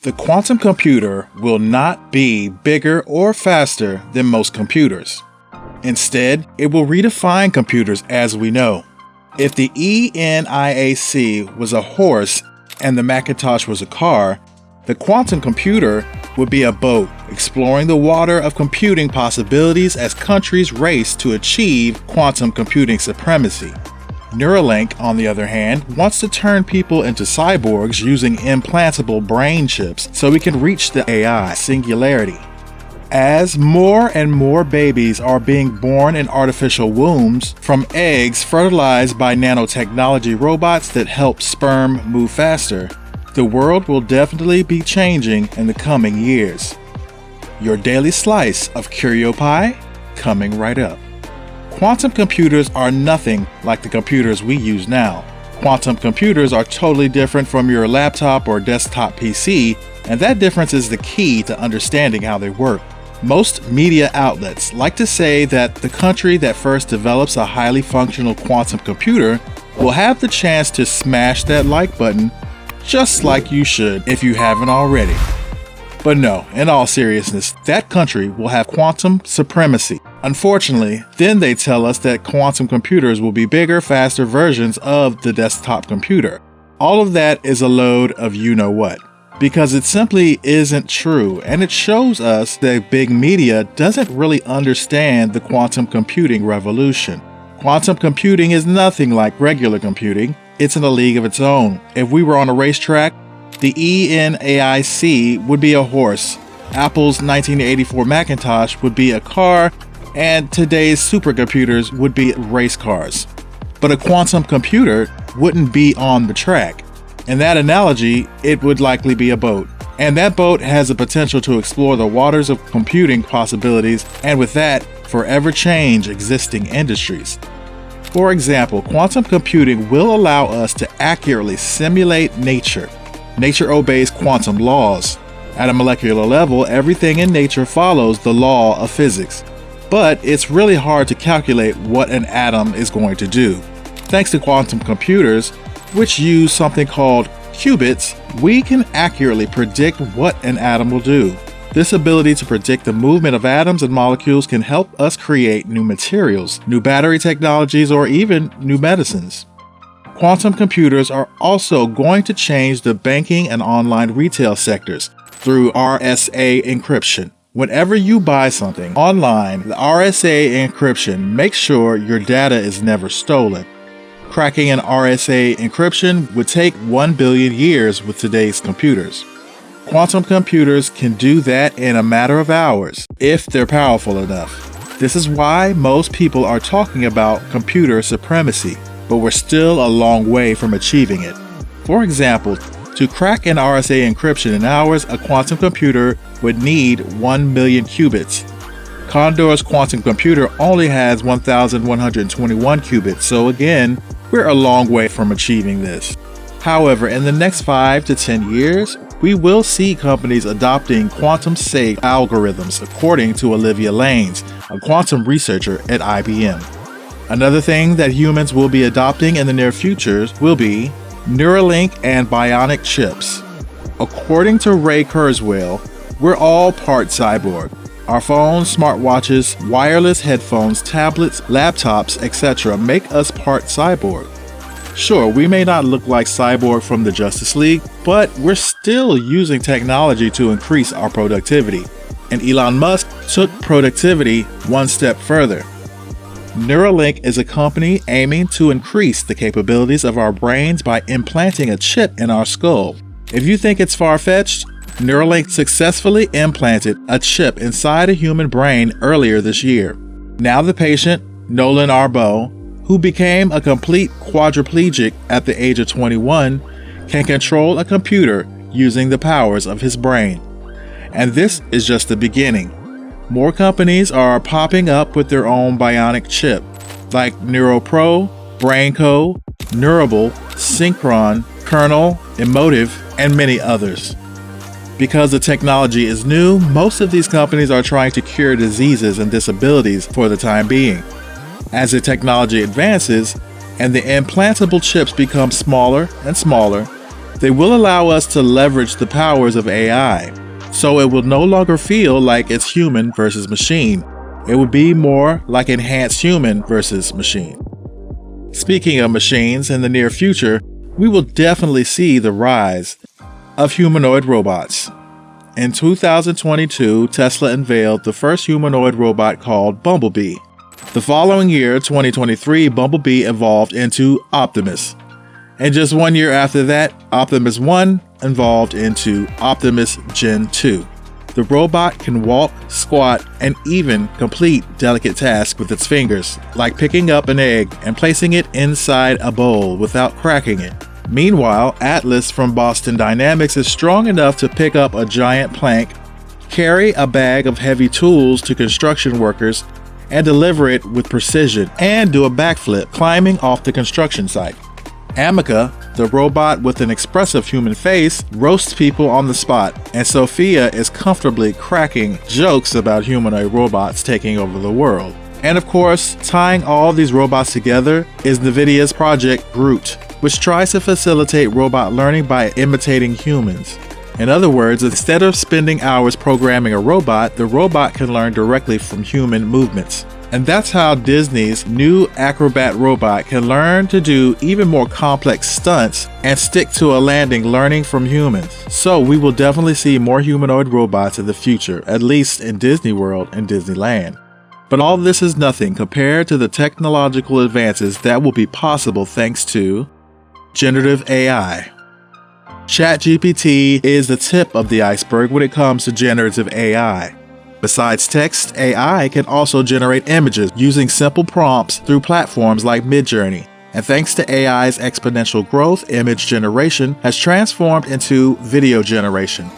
The quantum computer will not be bigger or faster than most computers. Instead, it will redefine computers as we know. If the ENIAC was a horse and the Macintosh was a car, the quantum computer would be a boat exploring the water of computing possibilities as countries race to achieve quantum computing supremacy. Neuralink, on the other hand, wants to turn people into cyborgs using implantable brain chips so we can reach the AI singularity. As more and more babies are being born in artificial wombs from eggs fertilized by nanotechnology robots that help sperm move faster, the world will definitely be changing in the coming years. Your daily slice of Curio Pie coming right up. Quantum computers are nothing like the computers we use now. Quantum computers are totally different from your laptop or desktop PC, and that difference is the key to understanding how they work. Most media outlets like to say that the country that first develops a highly functional quantum computer will have the chance to smash that like button, just like you should if you haven't already. But no, in all seriousness, that country will have quantum supremacy. Unfortunately, then they tell us that quantum computers will be bigger, faster versions of the desktop computer. All of that is a load of you-know-what, because it simply isn't true, and it shows us that big media doesn't really understand the quantum computing revolution. Quantum computing is nothing like regular computing. It's in a league of its own. If we were on a racetrack, the ENIAC would be a horse, Apple's 1984 Macintosh would be a car, and today's supercomputers would be race cars. But a quantum computer wouldn't be on the track. In that analogy, it would likely be a boat. And that boat has the potential to explore the waters of computing possibilities, and with that, forever change existing industries. For example, quantum computing will allow us to accurately simulate nature. Nature obeys quantum laws. At a molecular level, everything in nature follows the law of physics. But it's really hard to calculate what an atom is going to do. Thanks to quantum computers, which use something called qubits, we can accurately predict what an atom will do. This ability to predict the movement of atoms and molecules can help us create new materials, new battery technologies, or even new medicines. Quantum computers are also going to change the banking and online retail sectors through RSA encryption. Whenever you buy something online, the RSA encryption makes sure your data is never stolen. Cracking an RSA encryption would take 1 billion years with today's computers. Quantum computers can do that in a matter of hours, if they're powerful enough. This is why most people are talking about computer supremacy, but we're still a long way from achieving it. For example, to crack an RSA encryption in hours, a quantum computer would need 1 million qubits. Condor's quantum computer only has 1,121 qubits, so again, we're a long way from achieving this. However, in the next 5 to 10 years, we will see companies adopting quantum-safe algorithms, according to Olivia Lanes, a quantum researcher at IBM. Another thing that humans will be adopting in the near future will be Neuralink and Bionic chips. According to Ray Kurzweil, we're all part cyborg. Our phones, smartwatches, wireless headphones, tablets, laptops, etc. make us part cyborg. Sure, we may not look like Cyborg from the Justice League, but we're still using technology to increase our productivity. And Elon Musk took productivity one step further. Neuralink is a company aiming to increase the capabilities of our brains by implanting a chip in our skull. If you think it's far-fetched, Neuralink successfully implanted a chip inside a human brain earlier this year. Now the patient, Nolan Arbo, who became a complete quadriplegic at the age of 21, can control a computer using the powers of his brain. And this is just the beginning. More companies are popping up with their own bionic chip, like NeuroPro, BrainCo, Neurable, Synchron, Kernel, Emotive, and many others. Because the technology is new, most of these companies are trying to cure diseases and disabilities for the time being. As the technology advances and the implantable chips become smaller and smaller, They will allow us to leverage the powers of AI, so it will no longer feel like it's human versus machine. It will be more like enhanced human versus machine. Speaking of machines, in the near future, we will definitely see the rise of humanoid robots. In 2022, Tesla unveiled the first humanoid robot called Bumblebee. The following year, 2023, Bumblebee evolved into Optimus. And just 1 year after that, Optimus 1 evolved into Optimus Gen 2. The robot can walk, squat, and even complete delicate tasks with its fingers, like picking up an egg and placing it inside a bowl without cracking it. Meanwhile, Atlas from Boston Dynamics is strong enough to pick up a giant plank, carry a bag of heavy tools to construction workers, and deliver it with precision, and do a backflip climbing off the construction site. Amica, the robot with an expressive human face, roasts people on the spot, and Sophia is comfortably cracking jokes about humanoid robots taking over the world. And of course, tying all these robots together is NVIDIA's Project Groot, which tries to facilitate robot learning by imitating humans. In other words, instead of spending hours programming a robot, the robot can learn directly from human movements. And that's how Disney's new Acrobat robot can learn to do even more complex stunts and stick to a landing learning from humans. So we will definitely see more humanoid robots in the future, at least in Disney World and Disneyland. But all this is nothing compared to the technological advances that will be possible thanks to generative AI. ChatGPT is the tip of the iceberg when it comes to generative AI. Besides text, AI can also generate images using simple prompts through platforms like Midjourney. And thanks to AI's exponential growth, image generation has transformed into video generation.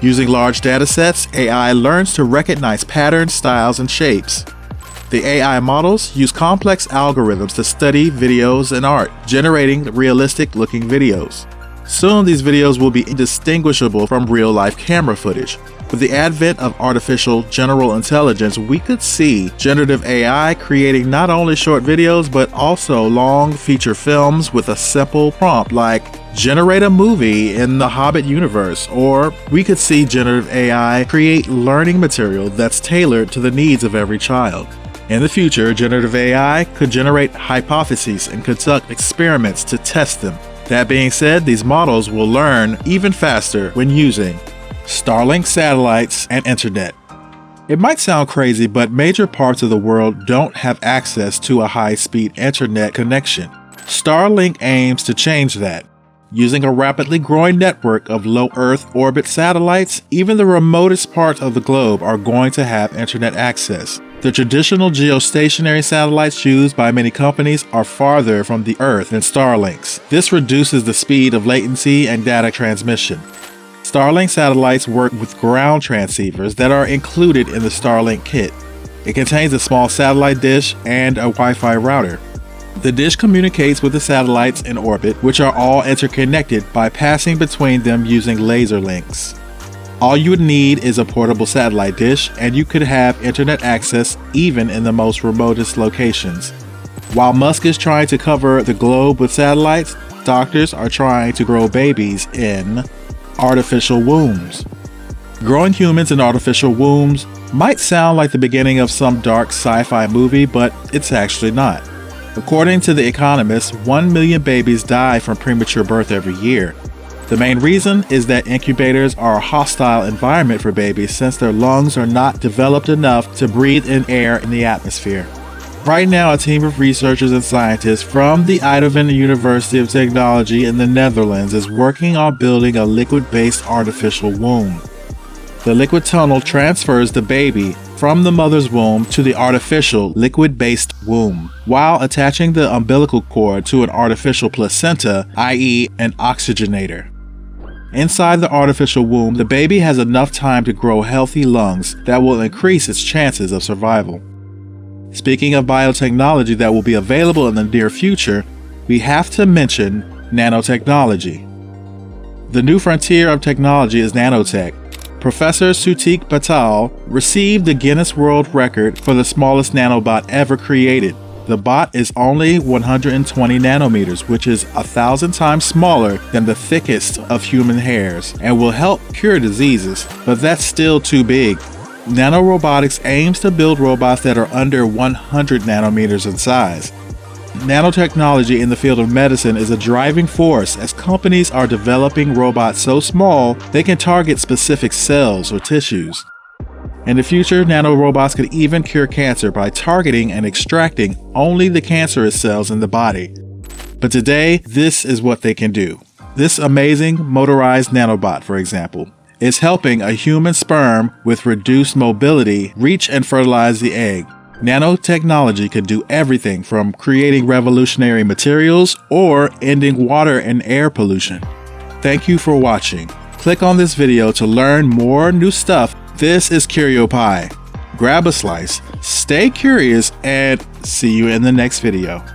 Using large datasets, AI learns to recognize patterns, styles, and shapes. The AI models use complex algorithms to study videos and art, generating realistic-looking videos. Soon, these videos will be indistinguishable from real-life camera footage. With the advent of artificial general intelligence, we could see generative AI creating not only short videos, but also long feature films with a simple prompt like, generate a movie in the Hobbit universe, or we could see generative AI create learning material that's tailored to the needs of every child. In the future, generative AI could generate hypotheses and conduct experiments to test them. That being said, these models will learn even faster when using Starlink satellites and internet. It might sound crazy, but major parts of the world don't have access to a high-speed internet connection. Starlink aims to change that. Using a rapidly growing network of low Earth orbit satellites, even the remotest parts of the globe are going to have internet access. The traditional geostationary satellites used by many companies are farther from the Earth than Starlink's. This reduces the speed of latency and data transmission. Starlink satellites work with ground transceivers that are included in the Starlink kit. It contains a small satellite dish and a Wi-Fi router. The dish communicates with the satellites in orbit, which are all interconnected by passing between them using laser links. All you would need is a portable satellite dish, and you could have internet access even in the most remotest locations. While Musk is trying to cover the globe with satellites, doctors are trying to grow babies in artificial wombs. Growing humans in artificial wombs might sound like the beginning of some dark sci-fi movie, but it's actually not. According to The Economist, 1 million babies die from premature birth every year. The main reason is that incubators are a hostile environment for babies since their lungs are not developed enough to breathe in air in the atmosphere. Right now, a team of researchers and scientists from the Eindhoven University of Technology in the Netherlands is working on building a liquid-based artificial womb. The liquid tunnel transfers the baby from the mother's womb to the artificial liquid-based womb, while attaching the umbilical cord to an artificial placenta, i.e. an oxygenator. Inside the artificial womb, the baby has enough time to grow healthy lungs that will increase its chances of survival. Speaking of biotechnology that will be available in the near future, we have to mention nanotechnology. The new frontier of technology is nanotech. Professor Sutik Patel received the Guinness World Record for the smallest nanobot ever created. The bot is only 120 nanometers, which is 1,000 times smaller than the thickest of human hairs, and will help cure diseases, but that's still too big. Nanorobotics aims to build robots that are under 100 nanometers in size. Nanotechnology in the field of medicine is a driving force as companies are developing robots so small they can target specific cells or tissues. In the future, nanorobots could even cure cancer by targeting and extracting only the cancerous cells in the body. But today, this is what they can do. This amazing motorized nanobot, for example, is helping a human sperm with reduced mobility reach and fertilize the egg. Nanotechnology could do everything from creating revolutionary materials or ending water and air pollution. Thank you for watching. Click on this video to learn more new stuff. This is CurioPie. Grab a slice, stay curious, and see you in the next video.